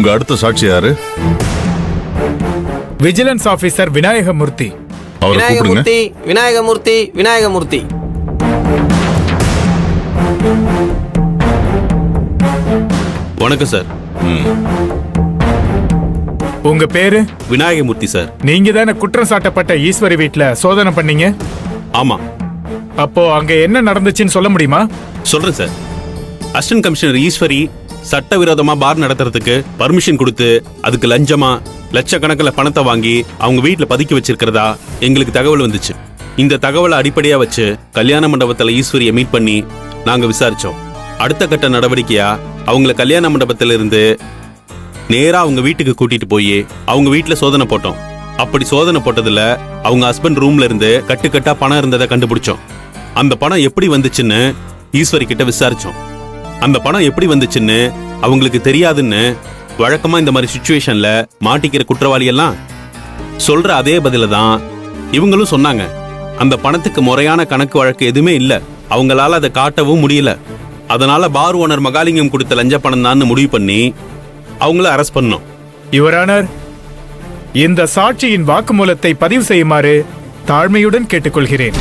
உங்க அடுத்த சாட்சி யாரு? Vigilance officer Vinayagamoorthy. அவரை கூப்பிடுங்க. விநாயகமூர்த்தி, விநாயகமூர்த்தி, விநாயகமூர்த்தி. வணக்கம் சார். உங்க பேரு? விநாயகமூர்த்தி சார். நீங்க தானே குற்றம் சாட்டப்பட்ட ஈஸ்வரி வீட்ல சோதனை பண்ணீங்க? ஆமா. அப்போ அங்க என்ன நடந்துச்சுன்னு சொல்ல முடியுமா? சொல்றேன் சார். அசிஸ்டன்ட் கமிஷனர் ஈஸ்வரி சட்டவிரோதமா பார் நடத்துறதுக்கு பர்மிஷன் கொடுத்து அதுக்கு லஞ்சமா லட்சக்கணக்கில் பணத்தை வாங்கி அவங்க வீட்டில் பதுக்கி வச்சிருக்கிறதா எங்களுக்கு தகவல் வந்துச்சு. இந்த தகவலை அடிப்படையா வச்சு கல்யாண மண்டபத்தில் ஈஸ்வரியை மீட் பண்ணி நாங்க விசாரிச்சோம். அடுத்த கட்ட நடவடிக்கையா அவங்கள கல்யாண மண்டபத்தில இருந்து நேரா அவங்க வீட்டுக்கு கூட்டிட்டு போய் அவங்க வீட்டில் சோதனை போட்டோம். அப்படி சோதனை போட்டதுல அவங்க ஹஸ்பண்ட் ரூம்ல இருந்து கட்டுக்கட்டா பணம் இருந்ததை கண்டுபிடிச்சோம். அந்த பணம் எப்படி வந்துச்சுன்னு ஈஸ்வரி கிட்ட விசாரிச்சோம். அந்த பணம் எப்படி வந்துச்சுன்னு அவங்களுக்கு தெரியாதுன்னு வழக்கமா இந்த மாதிரி சிச்சுவேஷன்ல மாட்டிக்கிற குற்றவாளி எல்லாம் சொல்ற அதே பதில தான் இவங்களும் சொன்னாங்க. அந்த பணத்துக்கு முறையான கணக்கு வழக்கு எதுவுமே இல்ல. அவங்களால அதை காட்டவும் முடியல. அதனால பார் ஓனர் மகாலிங்கம் கொடுத்த லஞ்ச பணம் தான் முடிவு பண்ணி அவங்கள அரெஸ்ட் பண்ணோம். யுவர் ஆனர், இந்த சாட்சியின் வாக்குமூலத்தை பதிவு செய்யுமாறு தாழ்மையுடன் கேட்டுக்கொள்கிறேன்.